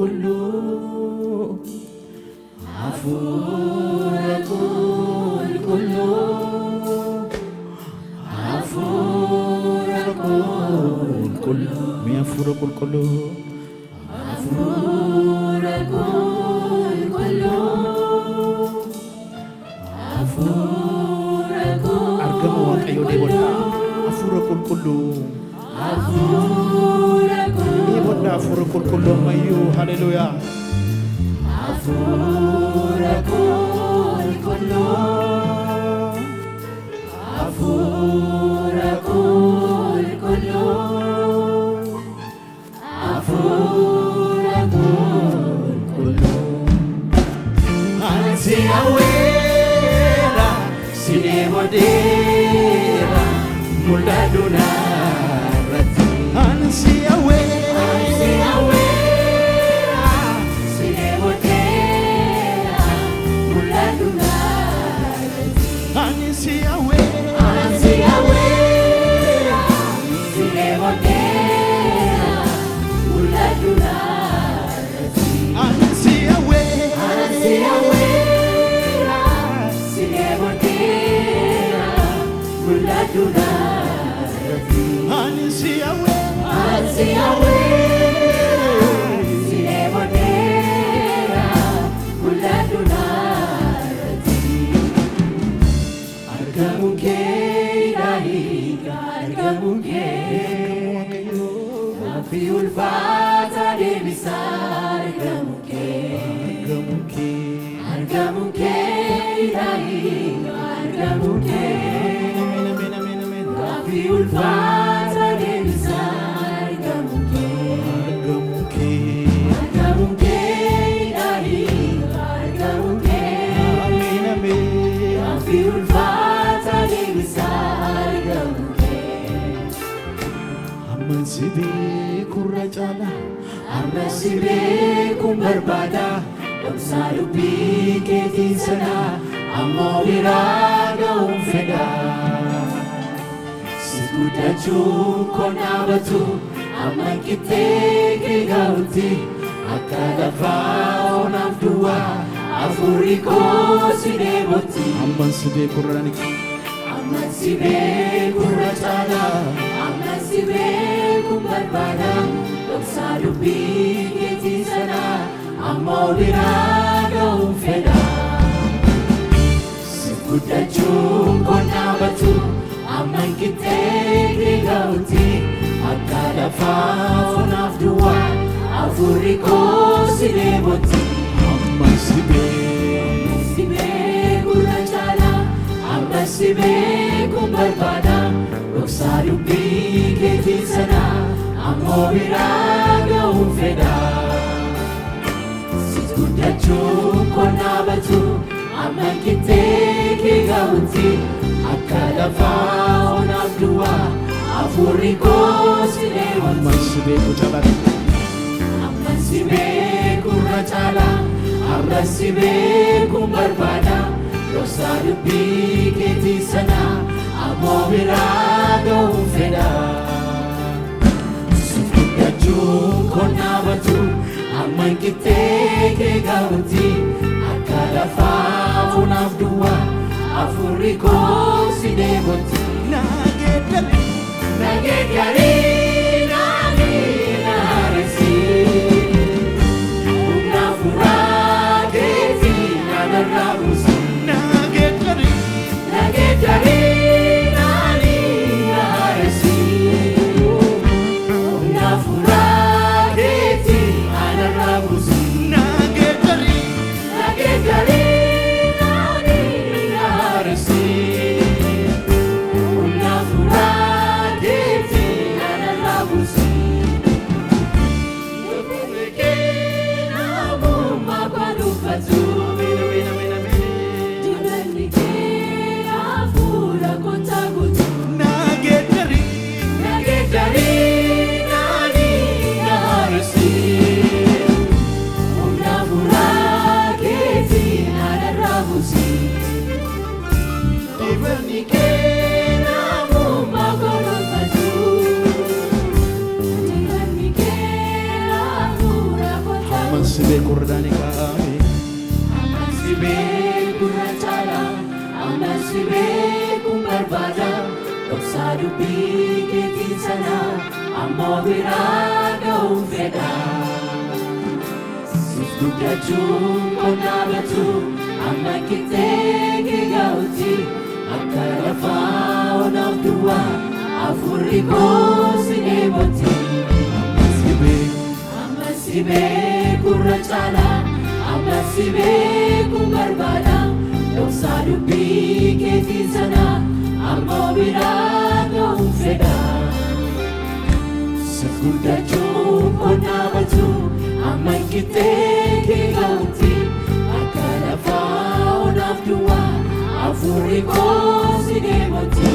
qulqulluu Hafuura qulqulluu Hafuura qulqulluu Mi hafuura qulqulluu Hafuura qulqulluu Hafuura qulqulluu Argamu Waaqayyoo dheebodhaa Hafuura qulqulluu Hafuura qulqulluu dheebodhaa Hafuura qulqulluu ammayyuu haleluuyaa Hafuura qulqulluu Hafuura qulqulluu Hafuura qulqulluu Ansi awweera si dheebodeera mul'adhu naarratti Ansi awweera si dheebodeera mul'adhu naarratti Ansi awweera si dheebodeera mul'adhu naarratti Ansi awweera si dheebodeera mul'adhu naarratti Ansi awweera si dheebodeera mul'adhu naarratti Argamuun kee hiika argamuun kee Nafi ulfaata deebisa argamuun kee Argamuun kee hiika argamuun kee Nafi ulfaata deebisa argamuun kee Argamuun kee hiika argamuun kee Nafi ulfaata deebisa argamuun kee Amman si beekurra caala Amma si beekuun barbaada Dhoksaa dubbii keetiin sana Ammoo biraa ga'uun fedha Si guddachuun koo dhaabatu Amman qixxee kee gaa'utti Akka lafaa onaaf duwwaa Hafuurri koo si dheebotti Amman si beekurra Amman si beekurra caala Amman si beekuun barbaada Dhoksaa dubbii keetiin sana Ammoo biraa ga'uun fedha Si guddachuun koo dhaabatu Amman qixxee kee gaa'utti Akka lafaa onaaf duwwaa Hafuurri koo si dheebotti Amman si beekurra caala Amman si beekuun barbaada Dhoksaa dubbii keetiin sana Ammoo biraa ga'uun fedha Si guddachuun koo dhaabatu Amman qixxee kee gaa'utti Akka lafaa onaaf duwwaa Hafuurri koo si dheebotti Amman si beekurra caala Amman si beekuun barbaada Dhoksaa dubbii keetiin sana Ammoo biraa ga'uun fedha Si guddachuun koo dhaabatu Amman qixxee kee gaa'utti Akka lafaa onaaf duwwaa Hafuurri koo si dheebotti Nageeddarii naaresi Humna hafuuraa keetii namarraa buusi Nageeddarii naaresi Humna hafuuraa keetii namarraa buusi Nageeddarii naaresi Humna hafuuraa keetii namarraa Amansibe kordani kami. Amansibe kuracala, amansibe kumbarbada, doksa dubbi keetiin sana, ammoo biraa ga'uun fedha. Siif guddachuun qonnaa batu, amma qixxee kee ga'utti, akka lafaa onaaf duwwaa, hafuurri koo si dheebotti. Amansibe kuracala, amansibe kumbarbada, doksa dubbi keetiin sana, ammoo biraa ga'uun fedha. Siif guddachuun qonnaa batu, amma qixxee kee ga'utti, akka lafaa onaaf duwwaa, hafuurri koo si dheebotti.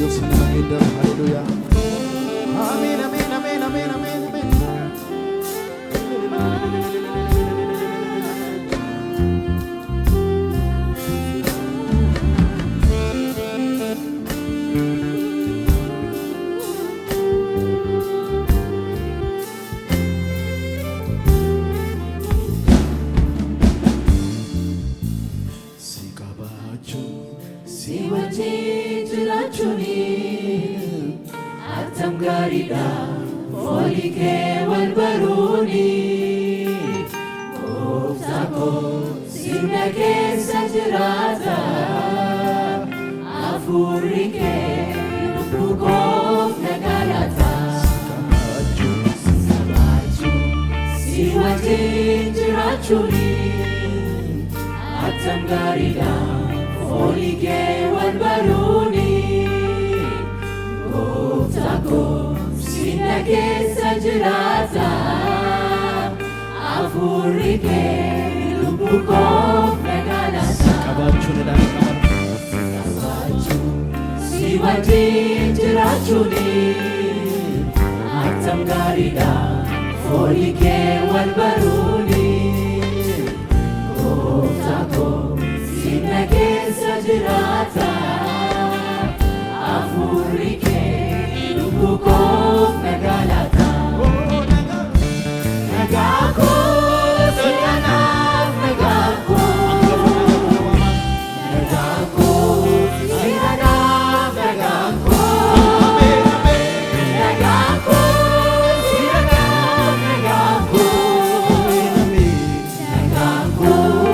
Haleluya. Amin, amin, amin, amin, amin, amin. Si kabaju, Si wajjin jiraachuuni, attam gaariidha foolii kee wal baruuni. Gooftaa koo sirna keessa jiraata, hafuurri kee lubbuu koof nagaa laata. Si wajjin jiraachuuni, attam gaariidha foolii kee wal baruuni. Gooftaa koo sirna keessa jiraata, hafuurri kee lubbuu koof nagaa laata. Qabachuun ilaali qaban. Si wajjin jiraachuuni, attam gaariidha foolii kee wal baruuni. Gooftaa koo sirna keessa jiraata, hafuurri kee lubbuu koof nagaa laata. Nagaa koo si anaaf nagaa koo, nagaa koo si anaaf nagaa koo, nagaa koo si anaaf nagaa koo, nagaa koo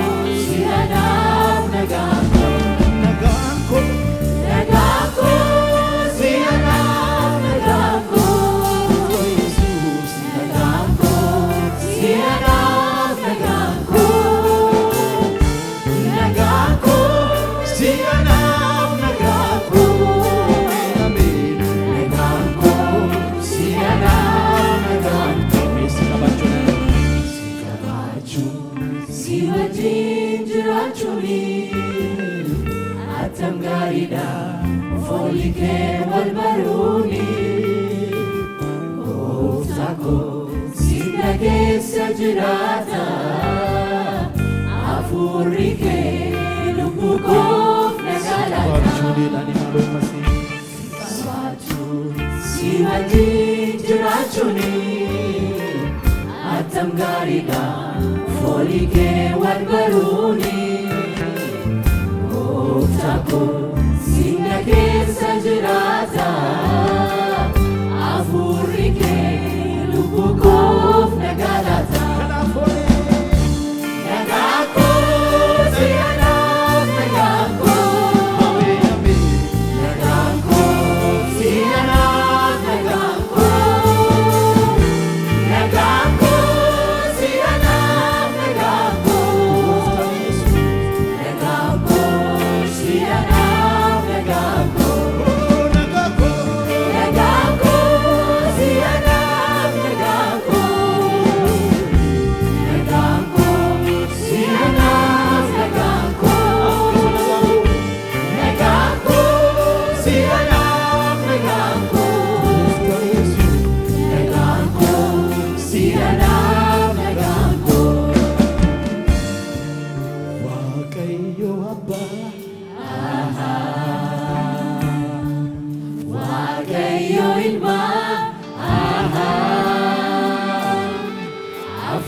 si anaaf nagaa koo. Nagaan kun Nagaa koo si anaaf nagaa koo, Yesus. nagaa koo si anaaf nagaa koo, nagaa koo si anaaf nagaa koo, Amin. nagaa koo si anaaf nagaa koo. Si kabachuun ilaali. Si kabaachuun si wajjin jiraachuuni, attam gaariidha foolii kee wal baruuni. Gooftaa koo sirna keessa jiraata, hafuurri kee lubbuu koof nagaa laata. Qabachuun ilaali maaloo masii. Qabaachuun si wajjin jiraachuuni, attam gaariidha foolii kee wal baruuni. Gooftaa koo sirna keessa jiraata, hafuurri kee lubbuu koof nagaa laata. Nagaa koo si anaaf nagaa koo, Amin, amin. nagaa koo si anaaf nagaa koo, nagaa koo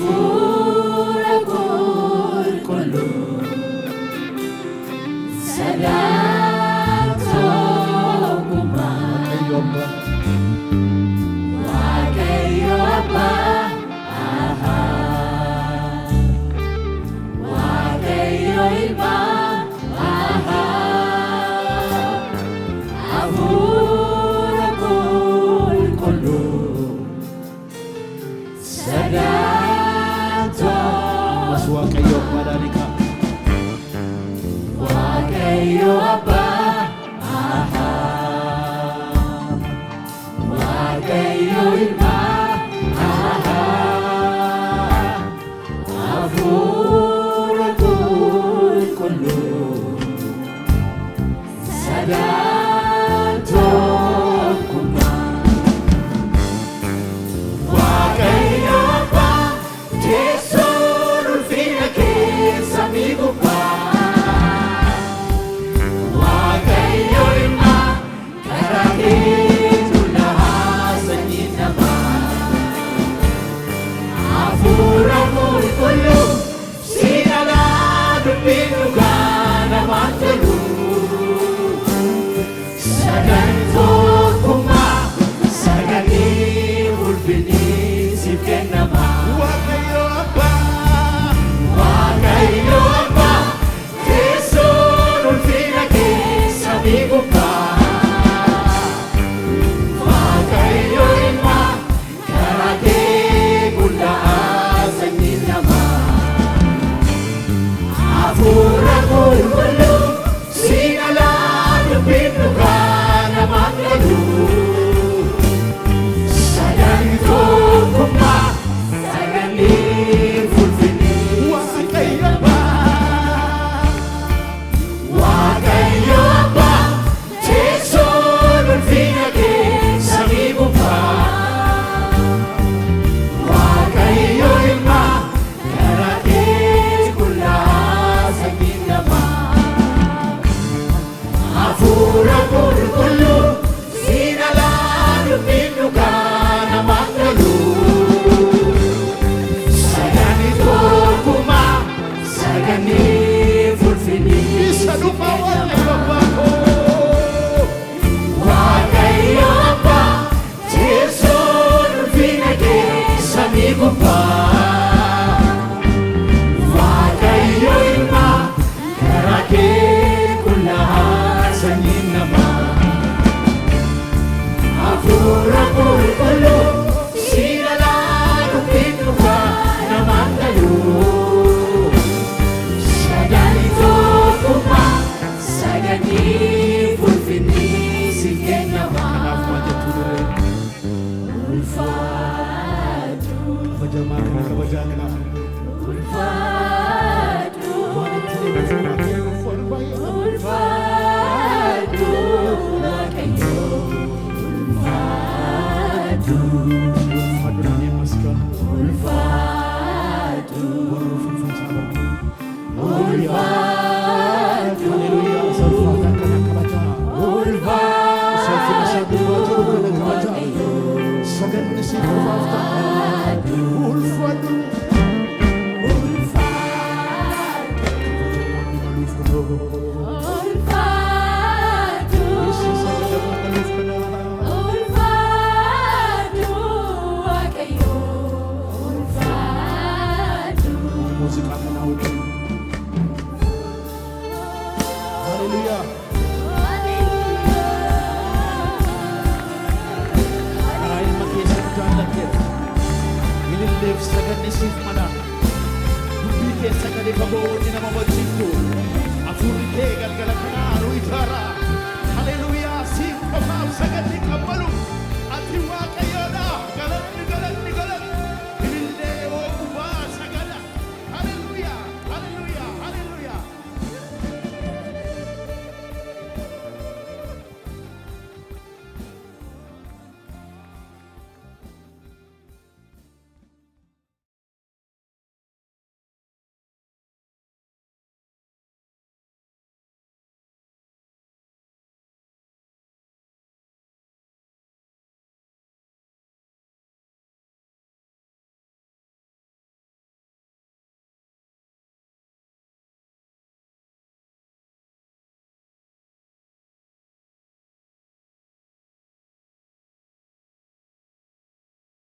Hafuura qulqulluu sagaattookumaa Waaqayyo Abbaa Waaqayyo Ilmaa Hafuura qulqulluu sagaattookumaa Mas Waaqayyo Abbaa ka. Waaqayyo Abbaa Waaqayyo Ilmaa Hafuura qulqulluu sagaattookumaa Waaqayyo Abbaa teessoon ulfina keessa miigubbaa Waaqayyo Ilmaa karaa keetu lahaa sanyii namaa Hafuura qulqulluu siin alaa dubbiin dhugaa namaan tolu sagaattookumaa sagalee ulfinii siif kennamaa Waaqayyo Abbaa Waaqayyo Abbaa teessoon ulfina keessa miigubbaa Waaqayyo Ilmaa karaa kee qullaa sanyii namaa Hafuura qulqulluu siin alaa dubbiin dhugaa namaan tolu sagaattookumaa sagalee ulfinii Waaqayyo Abbaa Waaqayyo Abbaa teessoon ulfina keessa miigubbaa Waaqayyo Ilmaa karaa kee qullaa sanyii namaa Hafuura qulqulluu siin alaa dubbiin dhugaa namaan tolu sagaattookumaa sagalee ulfinii isa dhufa Waaqayyo Abbaa koo. Waaqayyo Abbaa teessoon ulfina keessa miigubbaa Waaqayyo Ilmaa karaa kee qullaa sanyii namaa Hafuura qulqulluu siin alaa dubbiin dhugaa namaan tolu sagaattookumaa sagalee ulfinii siif kennamaa Kanaaf maal jettuu dirree ulfaatu kabajamaa kana kabajaa kanaaf ulfaatu waan itti deebisu Waaqayyo ol baay'ee ulfaatu Waaqayyo ulfaatu ulfaadhaan eebbiska ulfaatu warra ulfinsaa barbaadu. ulfaatu Haleluuyaa isa ulfaataa kana kabajaa. Isa ulfina isaa duwwaa jiru kana kabajaa. Saganni siif dhufaaf ta'a. Ulfaadhu. Kabajammoonni maluuf kunoo. Yesuus kabajamuu maluuf kanaa. Muuziqaa kanaa wajjin. Haleluuyaa. Karaa ilma keessa nu jaallatteef. Ililleef saganni siif mala. Dubbii keessa gadi fagoo wanni nama wajjintu. Hafuurri kee galgala kanaa nu ijaara. Haleluuyaa siif qofaaf saganni qaba.